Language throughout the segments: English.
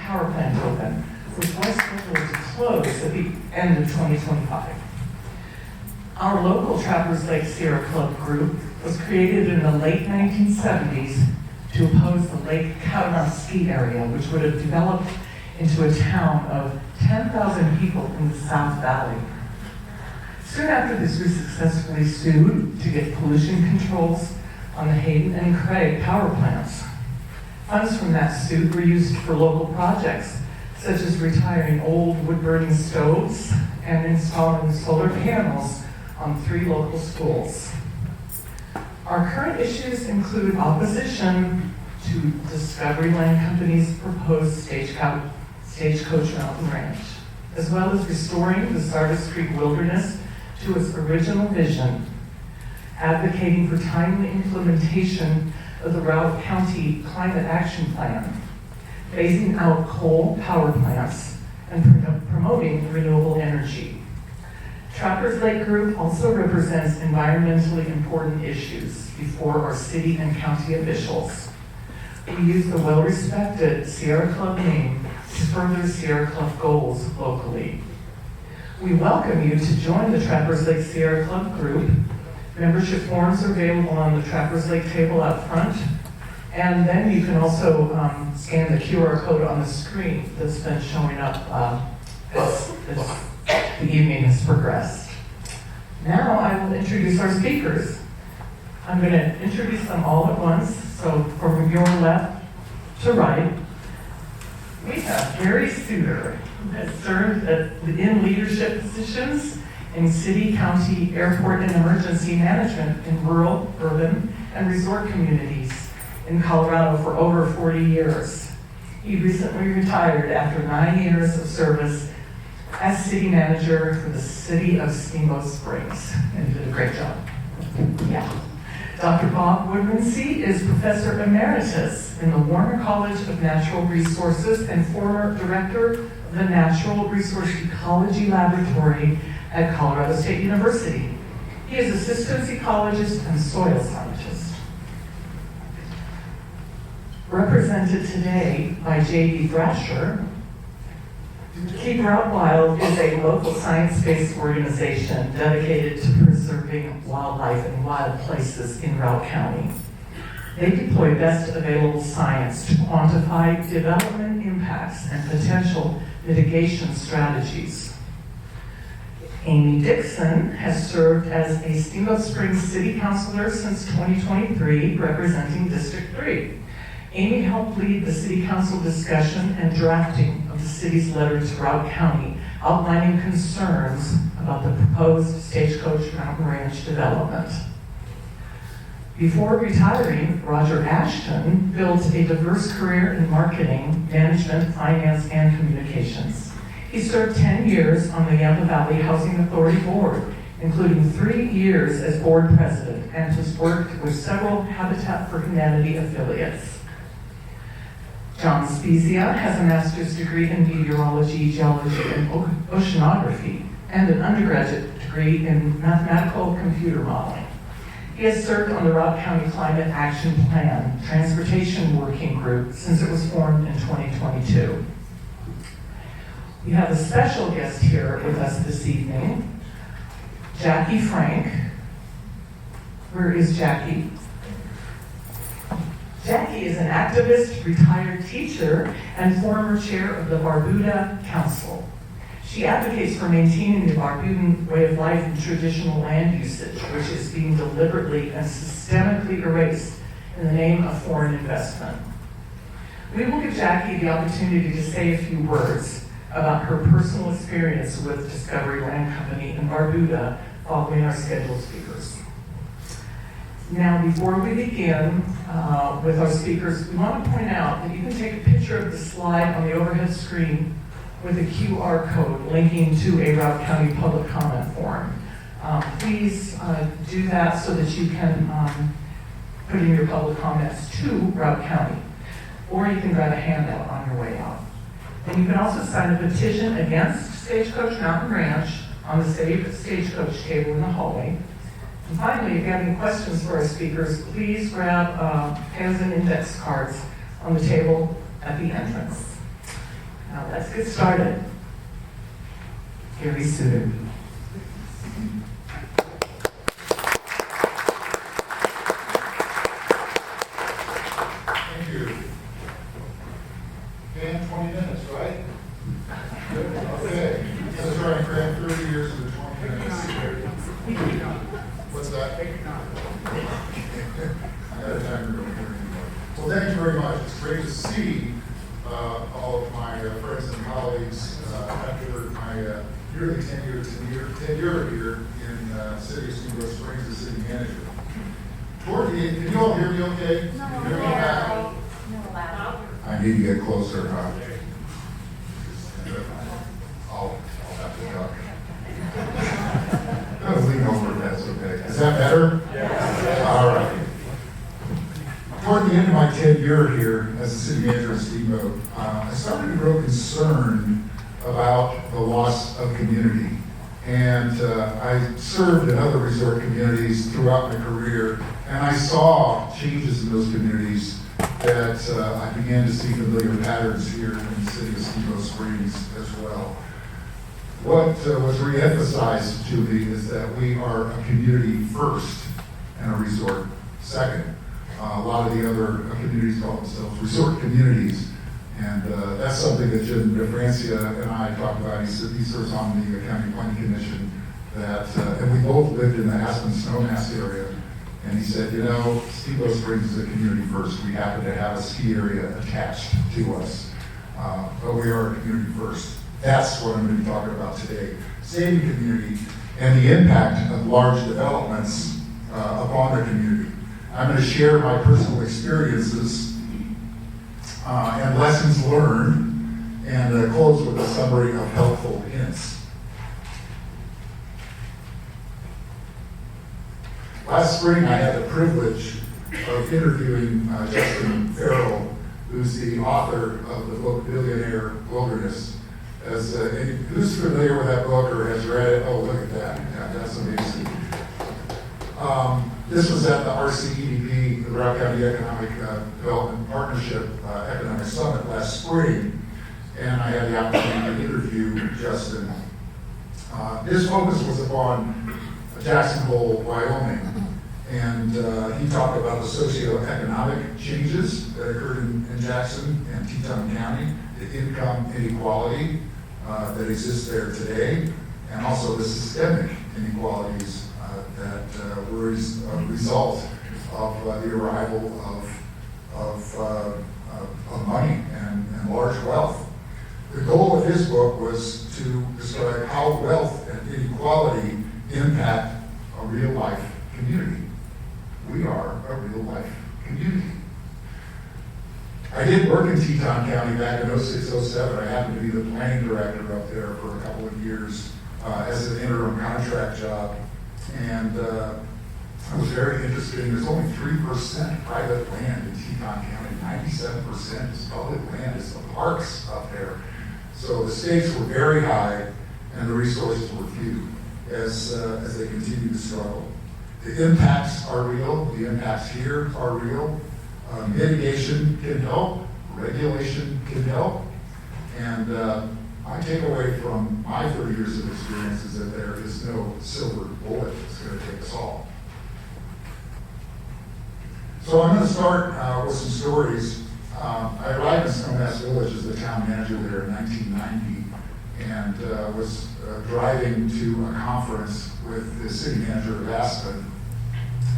power plant open, which was scheduled to close at the end of 2025. Our local Trappers Lake Sierra Club group was created in the late 1970s to oppose the Lake Kavanaugh ski area, which would have developed into a town of 10,000 people in the South Valley. Soon after this, we successfully sued to get pollution controls on the Hayden and Craig power plants. Funds from that suit were used for local projects, such as retiring old wood-burning stoves and installing solar panels on 3 local schools. Our current issues include opposition to Discovery Land Company's proposed Stagecoach Mountain Ranch, as well as restoring the Sardis Creek Wilderness to its original vision, advocating for timely implementation of the Routt County Climate Action Plan, phasing out coal power plants, and promoting renewable energy. Trappers Lake Group also represents environmentally important issues before our city and county officials. We use the well-respected Sierra Club name to further Sierra Club goals locally. We welcome you to join the Trappers Lake Sierra Club group. Membership forms are available on the Trappers Lake table out front. And then you can also scan the QR code on the screen that's been showing up as the evening has progressed. Now I will introduce our speakers. I'm going to introduce them all at once. So from your left to right, we have Gary Suter, who has served in leadership positions in city, county, airport, and emergency management in rural, urban, and resort communities in Colorado for over 40 years. He recently retired after 9 years of service as city manager for the city of Steamboat Springs, and he did a great job. Yeah. Dr. Bob Woodmansee is Professor Emeritus in the Warner College of Natural Resources and former Director of the Natural Resource Ecology Laboratory at Colorado State University. He is a systems ecologist and soil scientist. Represented today by J.D. Thrasher, Keep Routt Wild is a local science-based organization dedicated to preserving wildlife and wild places in Routt County. They deploy best available science to quantify development impacts and potential mitigation strategies. Amy Dixon has served as a Steamboat Springs City Councilor since 2023, representing District 3. Amy helped lead the City Council discussion and drafting of the city's letter to Routt County, outlining concerns about the proposed Stagecoach Mountain Ranch development. Before retiring, Roger Ashton built a diverse career in marketing, management, finance, and communications. He served 10 years on the Yampa Valley Housing Authority Board, including 3 years as board president, and has worked with several Habitat for Humanity affiliates. John Spezia has a master's degree in meteorology, geology, and oceanography, and an undergraduate degree in mathematical computer modeling. He has served on the Routt County Climate Action Plan Transportation Working Group since it was formed in 2022. We have a special guest here with us this evening, Jackie Frank. Where is Jackie? Jackie is an activist, retired teacher, and former chair of the Barbuda Council. She advocates for maintaining the Barbudan way of life and traditional land usage, which is being deliberately and systemically erased in the name of foreign investment. We will give Jackie the opportunity to say a few words about her personal experience with Discovery Land Company in Barbuda following our scheduled speakers. Now, before we begin with our speakers, we want to point out that you can take a picture of the slide on the overhead screen with a QR code linking to a Routt County public comment form. Please do that so that you can put in your public comments to Routt County, or you can grab a handout on your way out. And you can also sign a petition against Stagecoach Mountain Ranch on the Save Stagecoach table in the hallway. And finally, if you have any questions for our speakers, please grab pens and index cards on the table at the entrance. Now let's get started. Gary Suter. Thank you. Dan, 20 minutes, right? Good. Okay. Let's try and cram 30 years into 20 minutes. What's that? I got a timer going here anymore. Well, thank you very much. It's great to see all of my friends and colleagues after my nearly 10-year here in City of Steamboat Springs as city manager. Toward the end, can you all hear me okay? Can you hear me back? I need to get closer, huh? I'll have to duck. I'll lean over if that's okay. Is that better? Yes. All right. Toward the end of my tenure here as a city manager of Steamboat, I started to grow concerned about the loss of community. And I served in other resort communities throughout my career, and I saw changes in those communities that I began to see familiar patterns here in the city of Steamboat Springs as well. What was re-emphasized to me is that we are a community first and a resort second. A lot of the other communities call themselves resort communities, and that's something that Jim DeFrancia and I talked about. He serves on the County Planning Commission, and we both lived in the Aspen Snowmass area. And he said, you know, Steamboat Springs is a community first. We happen to have a ski area attached to us, but we are a community first. That's what I'm going to be talking about today. Saving community and the impact of large developments upon the community. I'm going to share my personal experiences and lessons learned, and close with a summary of helpful hints. Last spring, I had the privilege of interviewing Justin Farrell, who's the author of the book Billionaire Wilderness. Who's familiar with that book or has read it? Oh, look at that. Yeah, that's amazing. This was at the RCEDP, the Rock County Economic Development Partnership Economic Summit last spring, and I had the opportunity to interview Justin. His focus was upon Jackson Hole, Wyoming, and he talked about the socioeconomic changes that occurred in Jackson and Teton County, the income inequality that exists there today, and also the systemic inequalities that were a result of the arrival of money and large wealth. The goal of his book was to describe how wealth and inequality impact a real-life community. We are a real-life community. I did work in Teton County back in 06-07. I happened to be the planning director up there for a couple of years as an interim contract job. And it was very interesting. There's only 3% private land in Teton County. 97% is public land. It's the parks up there. So the stakes were very high, and the resources were few as they continue to struggle. The impacts are real. The impacts here are real. Mitigation can help. Regulation can help. And my takeaway from my 30 years of experience is that there is no silver bullet that's going to take us all. So I'm going to start with some stories. I arrived in Snowmass Village as the town manager there in 1990, and was driving to a conference with the city manager of Aspen,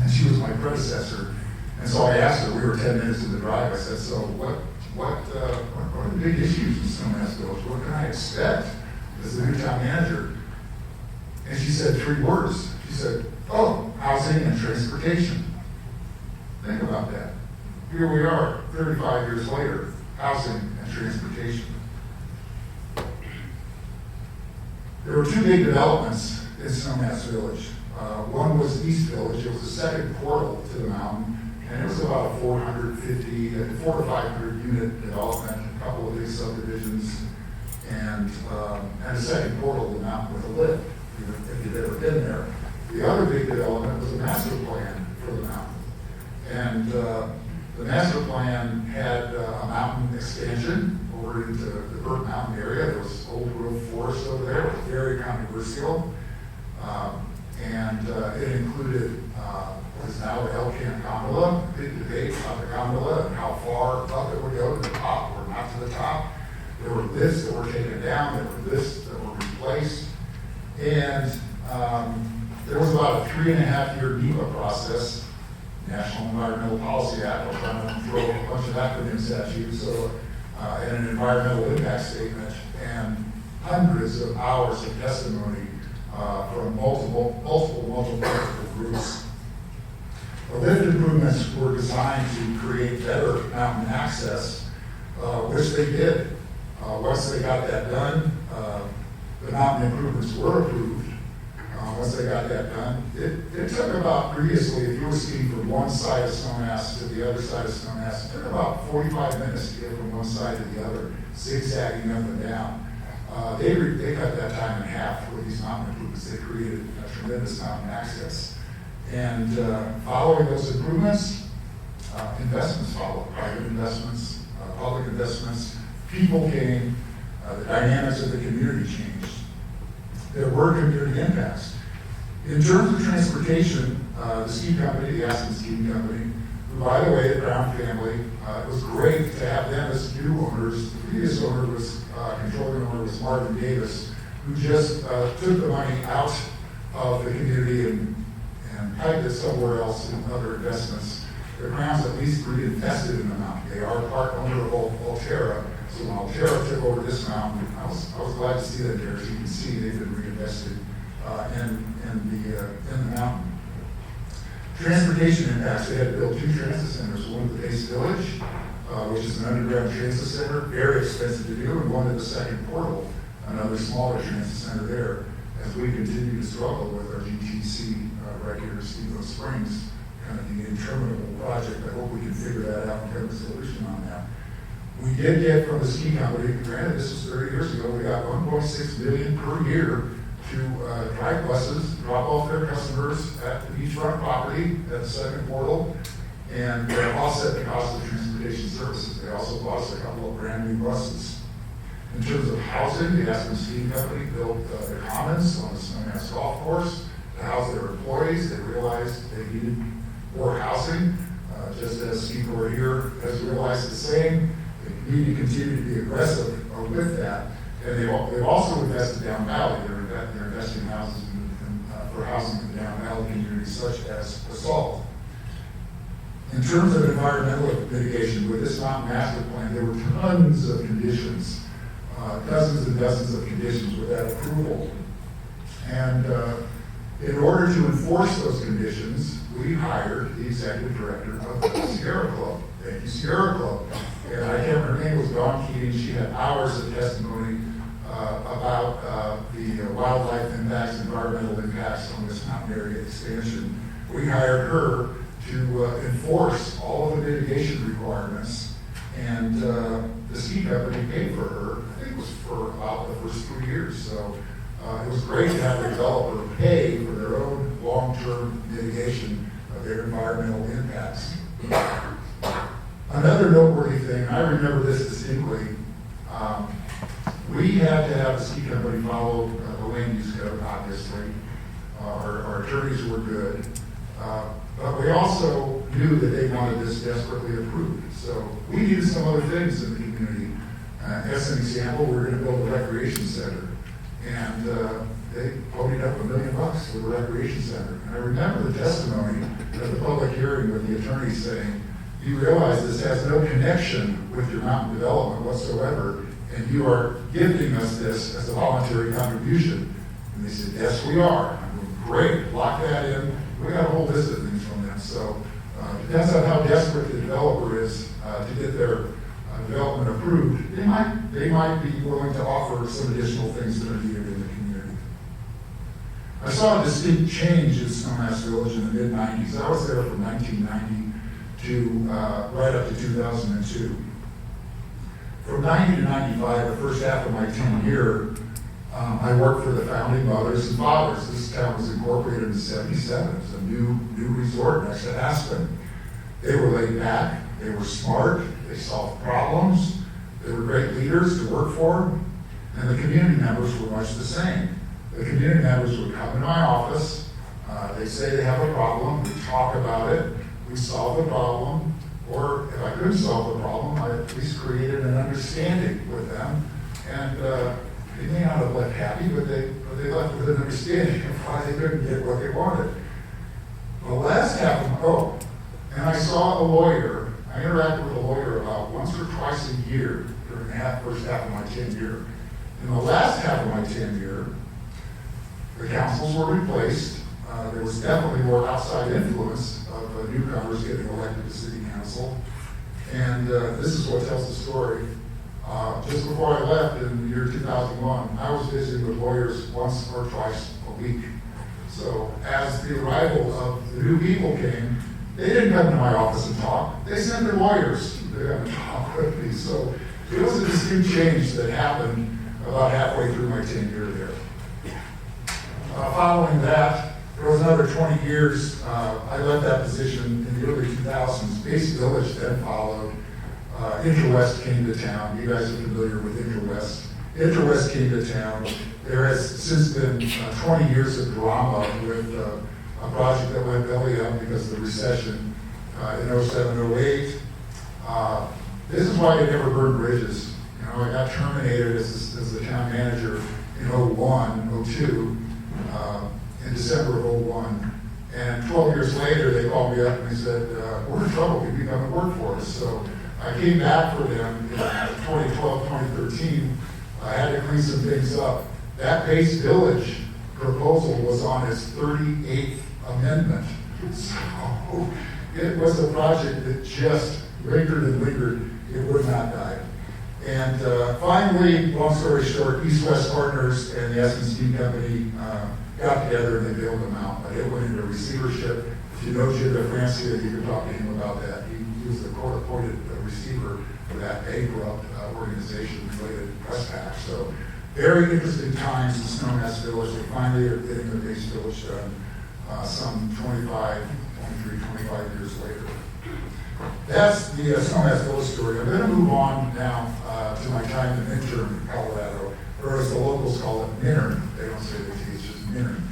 and she was my predecessor. And so I asked her, we were 10 minutes in the drive, I said, so what are the big issues in Snowmass Village? What can I expect as the new town manager? And she said 3 words. She said, oh, housing and transportation. Think about that. Here we are, 35 years later, housing and transportation. There were 2 big developments in Snowmass Village. One was East Village. It was the second portal to the mountain, and it was about a 400 to 500 unit development, a couple of big subdivisions, and a second portal to the mountain with a lift, if you've ever been there. The other big development was a master plan for the mountain. And the master plan had a mountain expansion over into the Burke Mountain area. There was old growth forest over there. It was very controversial. It included what is now the El Camp gondola, big debate about the gondola and how far up it would go, to the top or not to the top. There were lifts that were taken down, there were lifts that were replaced. And there was about a 3.5-year NEPA process, National Environmental Policy Act. I'm trying to throw a bunch of acronyms at you. So, and an environmental impact statement, and hundreds of hours of testimony from multiple groups. The lift improvements were designed to create better mountain access, which they did. Once they got that done, the mountain improvements were approved. Once they got that done, it took about, previously, if you were skiing from one side of Snowmass to the other side of Snowmass, it took about 45 minutes to get from one side to the other, zigzagging up and down. They cut that time in half with these mountain improvements. They created a tremendous mountain access. And following those improvements, investments followed, private investments, public investments, people came, the dynamics of the community changed. There were community impacts. In terms of transportation, the ski company, the Aspen Ski Company, who, by the way, the Brown family, it was great to have them as new owners. The previous owner was, controlling owner was Marvin Davis, who just took the money out of the community and piped it somewhere else in other investments. The Browns at least reinvested in the mountain. They are part owner of Alterra. So when Alterra took over this mountain, I was glad to see that there. As you can see, they've been reinvested in the mountain. Transportation impacts. They had to build 2 transit centers. One at the Base Village, which is an underground transit center, very expensive to do, and one at the Second Portal, another smaller transit center there, as we continue to struggle with our GTC right here in Steamboat Springs, kind of the interminable project. I hope we can figure that out and come to a solution on that. We did get from the ski company, granted this was 30 years ago, we got $1.6 million per year to drive buses, drop off their customers at the beachfront property at the Second Portal, and offset the cost of transportation services. They also bought us a couple of brand new buses. In terms of housing, the Aspen Ski Company built the Commons on the Snowmass Golf Course to house their employees. They realized they needed more housing, just as Ski Corps here has realized the same. They need to continue to be aggressive with that. And they've also invested down valley. They're investing in houses for housing in the down valley communities such as Basalt. In terms of environmental mitigation, with this mountain master plan, there were tons of conditions, dozens and dozens of conditions with that approval. And in order to enforce those conditions, we hired the executive director of the Sierra Club. Thank you, Sierra Club. And I can't remember, her name was Dawn Keating. She had hours of testimony about the wildlife impacts, environmental impacts on this mountain area expansion. We hired her to enforce all of the mitigation requirements, and the ski company paid for her. I think it was for about the first 3 years. So it was great to have the developer pay for their own long-term mitigation of their environmental impacts. Another noteworthy thing, I remember this distinctly, we had to have the ski company follow the land use code, obviously. Our attorneys were good. But we also knew that they wanted this desperately approved. So we needed some other things in the community. As an example, we're going to build a recreation center. And they ponied up $1 million for the recreation center. And I remember the testimony at the public hearing with the attorney saying, you realize this has no connection with your mountain development whatsoever, and you are gifting us this as a voluntary contribution. And they said, yes, we are. And I'm going, great, lock that in. We got a whole list of things from them. So it depends on how desperate the developer is to get their development approved. They might be willing to offer some additional things that are needed in the community. I saw a distinct change in Snowmass Village in the mid-90s. I was there from 1990 to right up to 2002. From 90 to 95, the first half of my tenure, I worked for the founding mothers and fathers. This town was incorporated in '77. It was a new resort next to Aspen. They were laid back, they were smart, They solved problems. They were great leaders to work for. And the community members were much the same. The community members would come to my office. They say they have a problem. We talk about it. We solve the problem. Or if I couldn't solve the problem, I at least created an understanding with them. And they may not have left happy, but they left with an understanding of why they couldn't get what they wanted. The last half of, and I saw a lawyer. I interacted with a lawyer about once or twice a year during the first half of my tenure. In the last half of my tenure, the councils were replaced. There was definitely more outside influence of newcomers getting elected to city council. And this is what tells the story. Just before I left in the year 2001, I was visiting with lawyers once or twice a week. So as the arrival of the new people came, they didn't come to my office and talk. They sent their lawyers to come and talk with me. So it was a distinct change that happened about halfway through my tenure there. Following that, there was another 20 years. I left that position in the early 2000s. Base Village then followed. Interwest came to town. You guys are familiar with Interwest. Interwest came to town. There has since been 20 years of drama with a project that went belly up because of the recession in 07, 08. This is why I never burned bridges. You know, I got terminated as the town manager in 01, 02, in December of 01. And 12 years later, they called me up and they said, we're in trouble, can you come and work for us? So I came back for them in 2012, 2013. I had to clean some things up. That Base Village proposal was on its 38th amendment. So it was a project that just lingered and lingered. It would not die. And finally, long story short, East West Partners and the S&C Company got together and they bailed them out. But it went into receivership. If you know Jim DeFrancia, you can talk to him about that. He was the court-appointed receiver for that bankrupt organization-related press pack. So very interesting times in Snowmass Village. They finally are getting the Base Village done some 25 years later. That's the Snowmass Village story. I'm going to move on now to my time in Minturn, Colorado, or as the locals call it, Minturn. They don't say the T, it's just Minturn.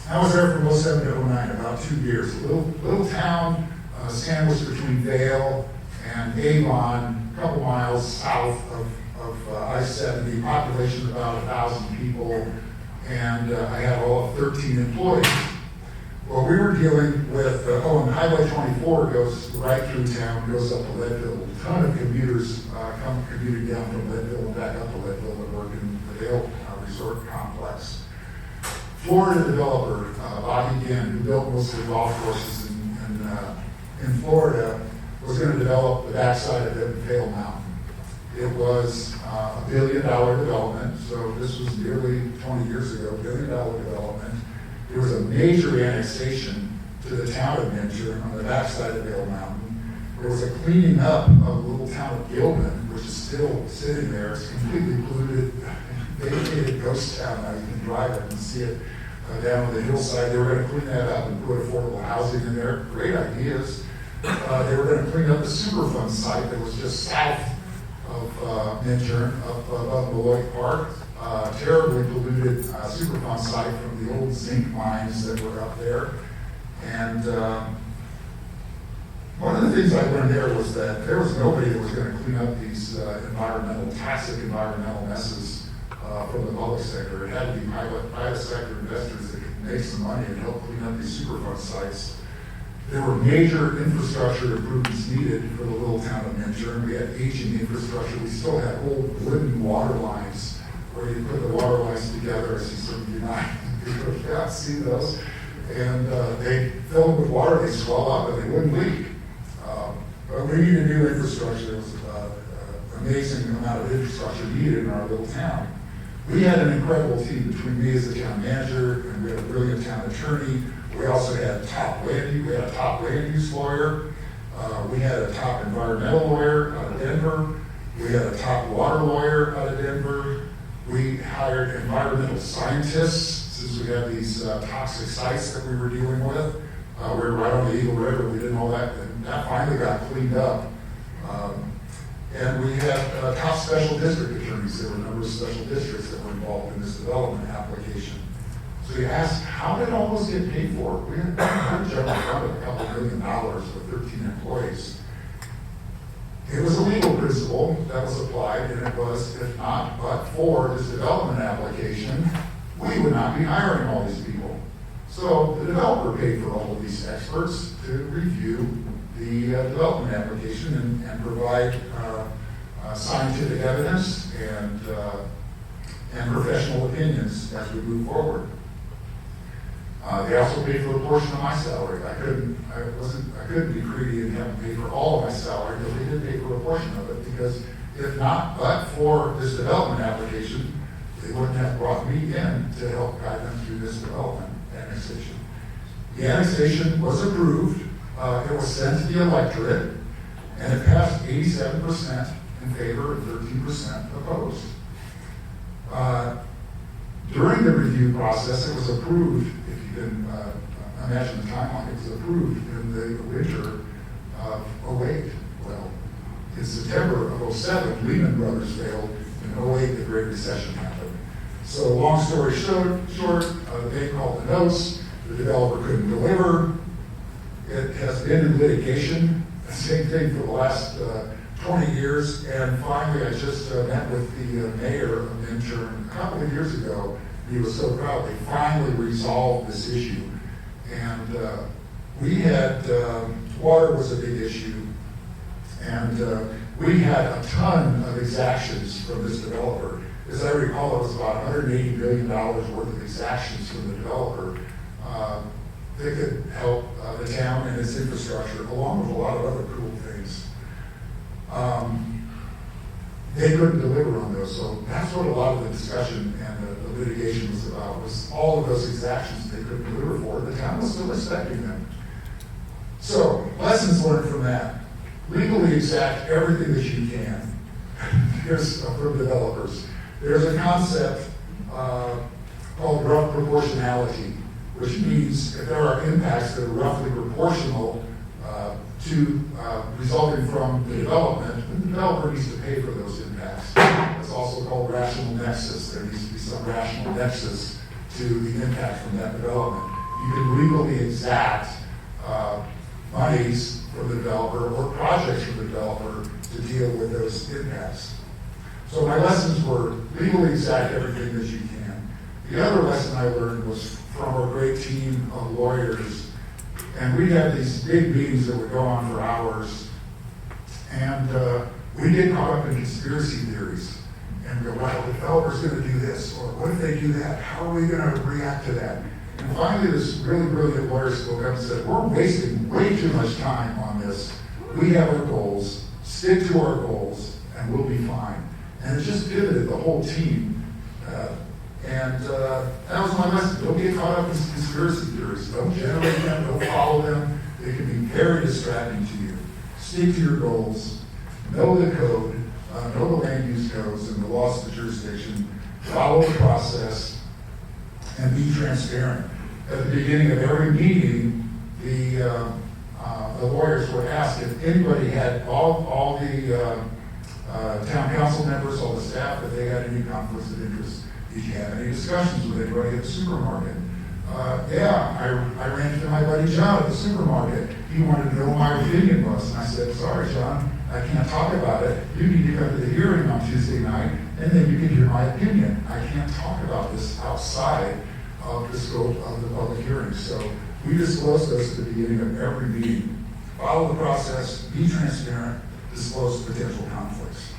I was there from 07 to 09, about 2 years. Little town sandwiched between Vail and Avon, a couple miles south of I-70, population about 1,000 people, and I had all of 13 employees. Well, we were dealing with, and Highway 24 goes right through town, goes up to Leadville. A ton of commuters come commuting down from Leadville and back up to Leadville and work in the Vail Resort Complex. Florida developer, Bobby Ginn, who built most of the golf courses in Florida, was going to develop the backside of Vail Mountain. It was a $1 billion development, so this was nearly 20 years ago, $1 billion development. There was a major annexation to the town of Minturn on the backside of Vail Mountain. There was a cleaning up of the little town of Gilman, which is still sitting there. It's completely polluted, vacated ghost town. Now you can drive it and see it down on the hillside. They were going to clean that up and put affordable housing in there. Great ideas. They were going to clean up the Superfund site that was just south of Minturn, up above Beloit Park. Terribly polluted Superfund site from the old zinc mines that were up there. And one of the things I learned there was that there was nobody that was going to clean up these toxic environmental messes from the public sector. It had to be private sector investors that could make some money and help clean up these Superfund sites. There were major infrastructure improvements needed for the little town of Minturn. We had aging infrastructure. We still had old wooden water lines where you put the water lines together. I see some of you not see those. And they fill them with water, they swell up, and they wouldn't leak. But we needed new infrastructure. There was an amazing amount of infrastructure needed in our little town. We had an incredible team between me as the town manager, and we had a brilliant town attorney. We also had a top land use lawyer. We had a top environmental lawyer out of Denver. We had a top water lawyer out of Denver. We hired environmental scientists, since we had these toxic sites that we were dealing with. We were right on the Eagle River. We did all that, and that finally got cleaned up. And we had top special district attorneys. There were a number of special districts that were involved in this development application. So you ask, how did all those get paid for? We had a general fund of $2 million with 13 employees. It was a legal principle that was applied, and it was, if not but for this development application, we would not be hiring all these people. So the developer paid for all of these experts to review the development application and provide scientific evidence and professional opinions as we move forward. They also paid for a portion of my salary. I couldn't be greedy and have them pay for all of my salary, but they did pay for a portion of it, because if not, but for this development application, they wouldn't have brought me in to help guide them through this development annexation. The annexation was approved. It was sent to the electorate, and it passed 87% in favor and 13% opposed. During the review process, it was approved, if you can imagine the timeline, it was approved in the winter of 08. Well, in September of 07, Lehman Brothers failed. In 08, the Great Recession happened. So long story short, the bank called the notes, the developer couldn't deliver. It has been in litigation, the same thing for the last 20 years, and finally I just met with the mayor of Minturn a couple of years ago. He was so proud they finally resolved this issue. And we had, water was a big issue, and we had a ton of exactions from this developer. As I recall, it was about $180 billion worth of exactions from the developer. They could help the town and its infrastructure, along with a lot of other cool things. They couldn't deliver on those, so that's what a lot of the discussion and the litigation was about, was all of those exactions they couldn't deliver for. The town was still expecting them. So, lessons learned from that. Legally exact everything that you can. Here's from developers. There's a concept called rough proportionality, which means if there are impacts that are roughly proportional to resulting from the development, the developer needs to pay for those impacts. It's also called rational nexus. There needs to be some rational nexus to the impact from that development. You can legally exact monies from the developer or projects from the developer to deal with those impacts. So my lessons were legally exact everything that you can. The other lesson I learned was from our great team of lawyers. And we had these big meetings that would go on for hours. And we get caught up in conspiracy theories. And we go, well, the developer's going to do this, or what if they do that? How are we going to react to that? And finally, this really brilliant lawyer spoke up and said, we're wasting way too much time on this. We have our goals, stick to our goals, and we'll be fine. And it just pivoted the whole team. That was my lesson. Don't get caught up in conspiracy theories. Don't generate them, don't follow them. They can be very distracting to you. Stick to your goals, know the code, know the land use codes and the laws of the jurisdiction, follow the process, and be transparent. At the beginning of every meeting, the lawyers were asked if anybody had, all the town council members, all the staff, if they had any conflicts of interest. Did you have any discussions with anybody at the supermarket? I ran into my buddy John at the supermarket. He wanted to know what my opinion was. And I said, sorry, John, I can't talk about it. You need to come to the hearing on Tuesday night, and then you can hear my opinion. I can't talk about this outside of the scope of the public hearing. So we disclose those at the beginning of every meeting. Follow the process, be transparent, disclose potential conflicts.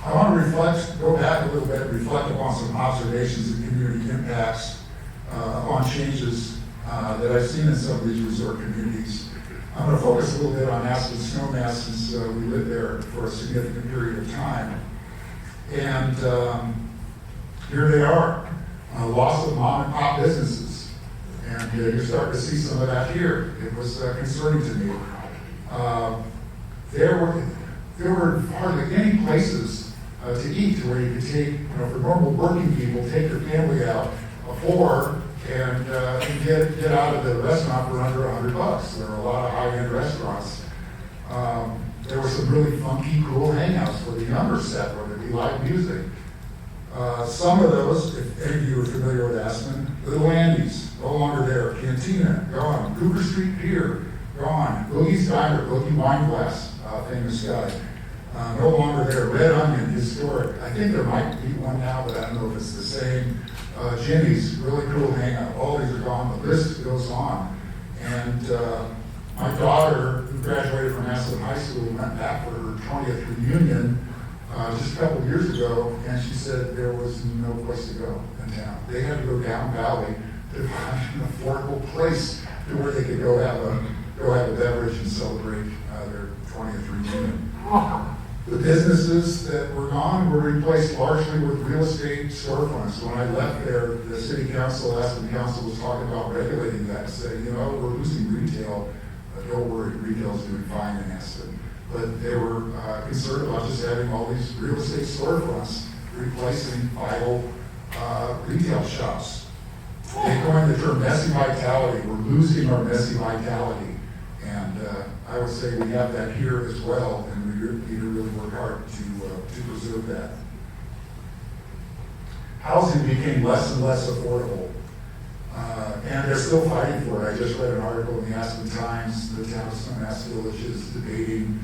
I want to go back a little bit, reflect upon some observations and community impacts, upon changes that I've seen in some of these resort communities. I'm going to focus a little bit on Aspen Snowmass since we lived there for a significant period of time. And here they are, loss of mom and pop businesses. And you're starting to see some of that here. It was concerning to me. There were hardly any places to eat, to where you could take, for normal working people, take your family out for and get out of the restaurant for under $100. There are a lot of high-end restaurants. There were some really funky, cool hangouts for the younger set where there'd be live music. Some of those, if any of you are familiar with Aspen, Little Andy's, no longer there. Cantina, gone. Cougar Street Pier, gone. Boogie's Diner, Boogie Wine Glass, famous guy, no longer there. Red Onion, historic. I think there might be one now, but I don't know if it's the same. Jimmy's, really cool hangout. All these are gone. The list goes on. And my daughter, who graduated from Aspen High School, went back for her 20th reunion just a couple of years ago, and she said there was no place to go in town. They had to go down valley to find an affordable place to where they could go have a beverage and celebrate their 20th reunion. The businesses that were gone were replaced largely with real estate storefronts. When I left there, the city council, Aspen Council, was talking about regulating that and saying, you know, we're losing retail. Don't worry, retail's doing fine in Aspen. But they were concerned about just having all these real estate storefronts replacing vital retail shops. They coined the term messy vitality. We're losing our messy vitality. And I would say we have that here as well, and we need to really work hard to preserve that. Housing became less and less affordable. And they're still fighting for it. I just read an article in the Aspen Times. The town of Sunmass Village is debating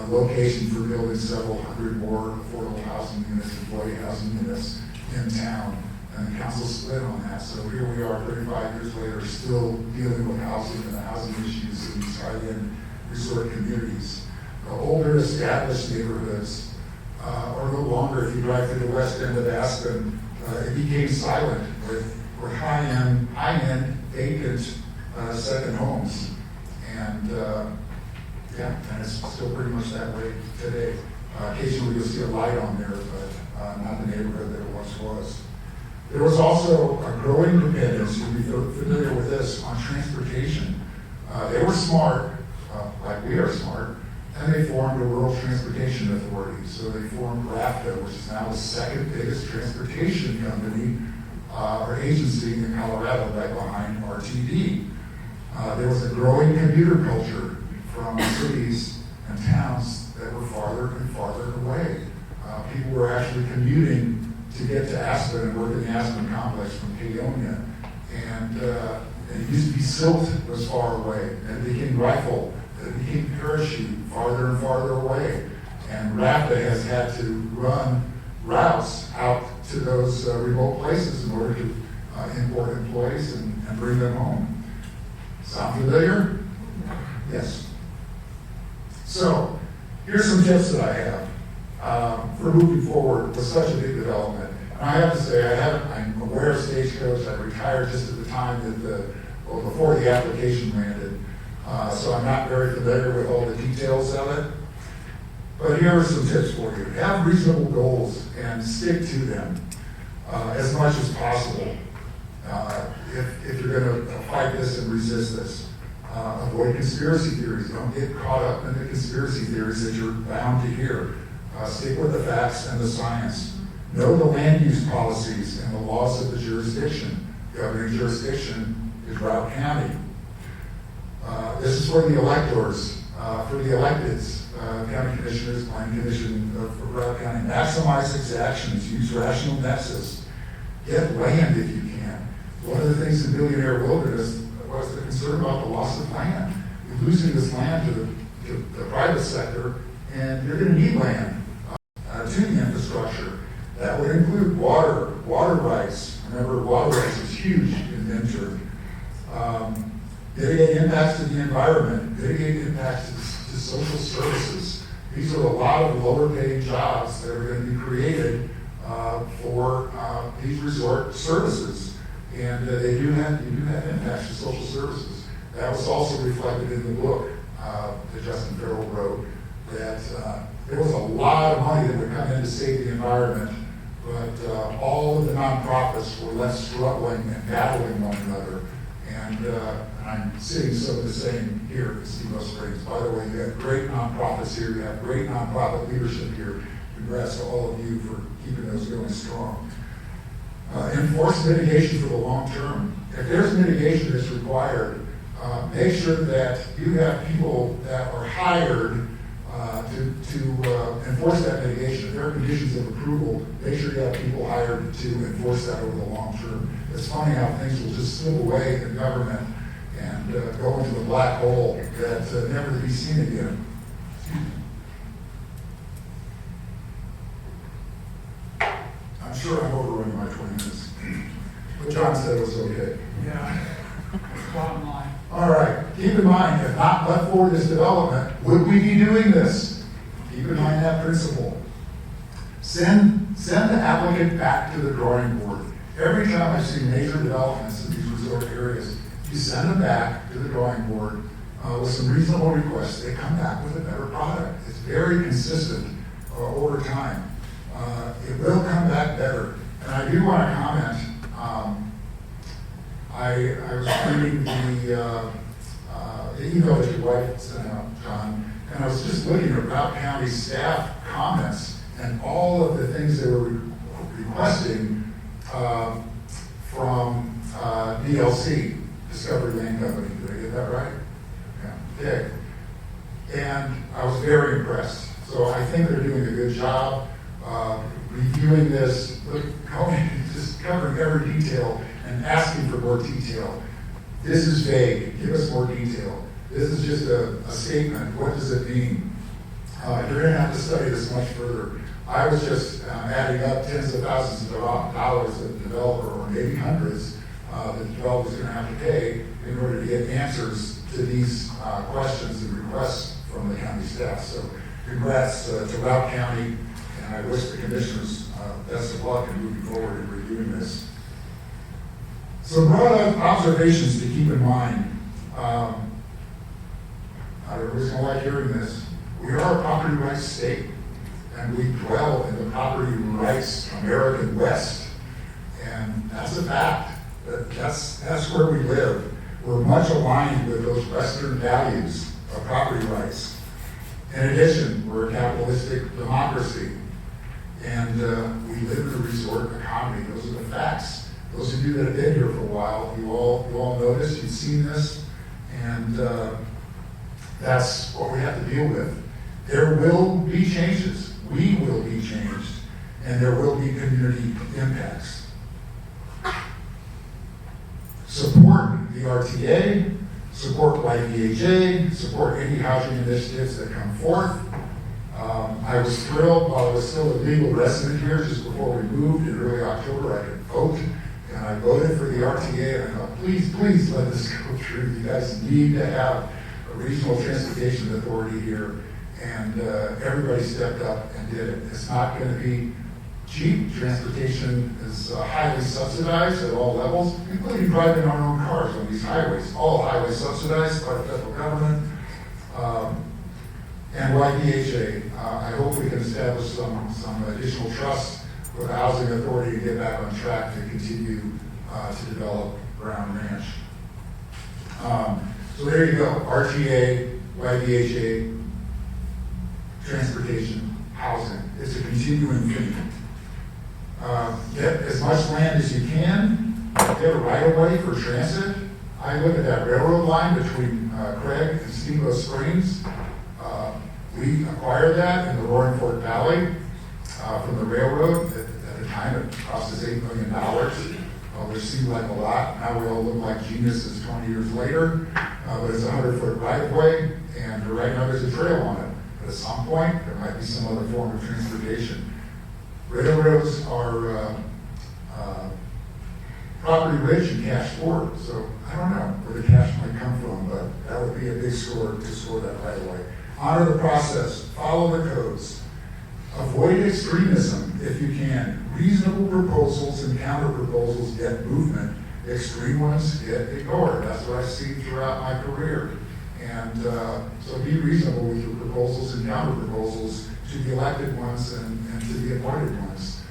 location for building several hundred more affordable housing units, employee housing units in town. And the council split on that. So here we are 35 years later still dealing with housing and the housing issues in these high-end resort communities. The older established neighborhoods are no longer, if you drive through the west end of Aspen, it became silent with high-end vacant second homes. And and it's still pretty much that way today. Occasionally you'll see a light on there, but not the neighborhood that it once was. There was also a growing dependence, you'll be familiar with this, on transportation. They were smart, like we are smart, and they formed a rural transportation authority. So they formed RAFTA, which is now the second biggest transportation company or agency in Colorado, right behind RTD. There was a growing commuter culture from cities and towns that were farther and farther away. People were actually commuting to get to Aspen and work in the Aspen complex from Paonia. And it used to be Silt was far away, and it became Rifle, it became Parachute, farther and farther away. And RAPTA has had to run routes out to those remote places in order to import employees and bring them home. Sound familiar? Yes. So, here's some tips that I have for moving forward with such a big development. And I have to say, I'm aware of Stagecoach. I retired just at the time that before the application landed. So I'm not very familiar with all the details of it. But here are some tips for you. Have reasonable goals and stick to them as much as possible. If you're going to fight this and resist this. Avoid conspiracy theories. Don't get caught up in the conspiracy theories that you're bound to hear. Stick with the facts and the science. Know the land use policies and the laws of the jurisdiction. Governing jurisdiction is Routt County. This is for the electors, for the electeds, county commissioners, planning commission of Routt County. Maximize exactions. Use rational nexus. Get land if you can. One of the things in Billionaire Wilderness was the concern about the loss of land. You're losing this land to the private sector, and you're going to need land to the infrastructure. That would include water rights. Remember, water rights is huge in Venture. Mitigate impacts to the environment, mitigate impacts to social services. These are a lot of lower paid jobs that are going to be created for these resort services. And they do have impacts to social services. That was also reflected in the book that Justin Farrell wrote, that there was a lot of money that would come in to save the environment, but all of the nonprofits were left struggling and battling one another. And I'm seeing some of the same here at Steamboat Springs. By the way, you have great nonprofits here. You have great nonprofit leadership here. Congrats to all of you for keeping those going strong. Enforce mitigation for the long term. If there's mitigation that's required, make sure that you have people that are hired to enforce that mitigation. If there are conditions of approval, make sure you have people hired to enforce that over the long term. It's funny how things will just slip away in government and go into a black hole that never to be seen again. I'm sure I'm overrunning my 20 minutes. But John said it was okay. Yeah, bottom line. All right, keep in mind, if not but for this development, would we be doing this? Keep in mind that principle. Send the applicant back to the drawing board. Every time I see major developments in these resort areas, you send them back to the drawing board with some reasonable requests. They come back with a better product. It's very consistent over time. It will come back better. And I do want to comment. I was reading the email that your wife sent out, John, and I was just looking at Route County staff comments and all of the things they were requesting from DLC, Discovery Land Company. Did I get that right? Yeah. Okay. And I was very impressed. So I think they're doing a good job reviewing this, just covering every detail and asking for more detail. This is vague. Give us more detail. This is just a statement. What does it mean? You're going to have to study this much further. I was just adding up tens of thousands of dollars that the developer, or maybe hundreds, that the developer is going to have to pay in order to get answers to these questions and requests from the county staff. So congrats to Route County, and I wish the commissioners best of luck in moving forward and reviewing this. Some broad observations to keep in mind. Everybody's going to like hearing this. We are a property rights state, and we dwell in the property rights American West. And that's a fact. That's where we live. We're much aligned with those Western values of property rights. In addition, we're a capitalistic democracy, and we live in a resort economy. Those are the facts. Those of you that have been here for a while, you all know this, you've seen this, and that's what we have to deal with. There will be changes. We will be changed, and there will be community impacts. Support the RTA, support YVHA, support any housing initiatives that come forth. I was thrilled while I was still a legal resident here, just before we moved in early October, I could vote. And I voted for the RTA, and I thought, please let this go through. You guys need to have a regional transportation authority here. And everybody stepped up and did it. It's not going to be cheap. Transportation is highly subsidized at all levels, including driving our own cars on these highways. All highways subsidized by the federal government. And YVHA, I hope we can establish some additional trust with the housing authority to get back on track to continue to develop Brown Ranch. So there you go, RTA, YVHA, transportation, housing. It's a continuing thing. Get as much land as you can, get a right-of-way for transit. I look at that railroad line between Craig and Steamboat Springs. We acquired that in the Roaring Fork Valley from the railroad. At the time, it cost us $8 million, which seemed like a lot. Now we all look like geniuses 20 years later, but it's a 100-foot right-of-way, and right now there's a trail on it. But at some point, there might be some other form of transportation. Railroads are property rich and cash poor, so I don't know where the cash might come from, but that would be a big score to score that right away. Honor the process, follow the codes, avoid extremism if you can. Reasonable proposals and counter proposals get movement. Extreme ones get ignored. That's what I've seen throughout my career. And so be reasonable with your proposals and counter proposals to the elected ones and to the appointed ones.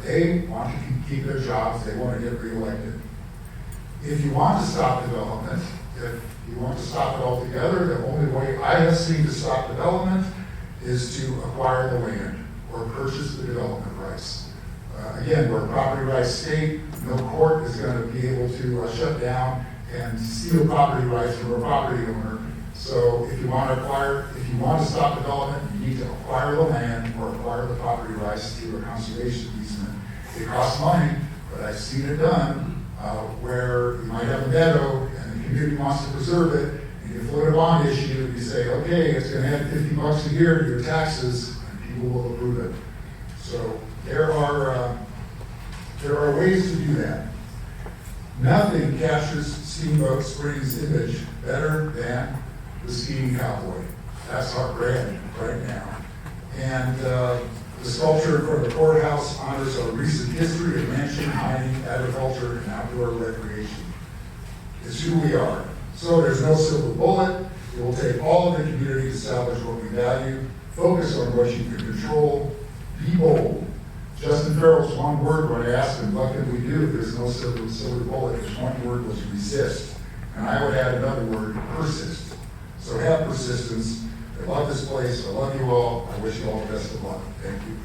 They want to keep their jobs. They want to get reelected. If you want to stop development, if you want to stop it altogether, the only way I have seen to stop development is to acquire the land or purchase the development rights. Again, we're a property rights state. No court is going to be able to shut down and steal property rights from a property owner. So if you want to stop development, you need to acquire the land or acquire the property rights through a conservation easement. It costs money, but I've seen it done where you might have a meadow and the community wants to preserve it, and you float a bond issue, and you say, okay, it's going to add $50 a year to your taxes, and people will approve it. So there are ways to do that. Nothing captures Steamboat Springs' image better than the skiing cowboy. That's our brand right now. And the sculpture for the courthouse honors our recent history of ranching, mining, agriculture, and outdoor recreation. It's who we are. So there's no silver bullet. It will take all of the community to establish what we value, focus on what you can control, be bold. Justin Farrell's one word when I asked him, what can we do if there's no silver bullet? His one word was resist. And I would add another word, persist. So have persistence. I love this place. I love you all. I wish you all the best of luck. Thank you.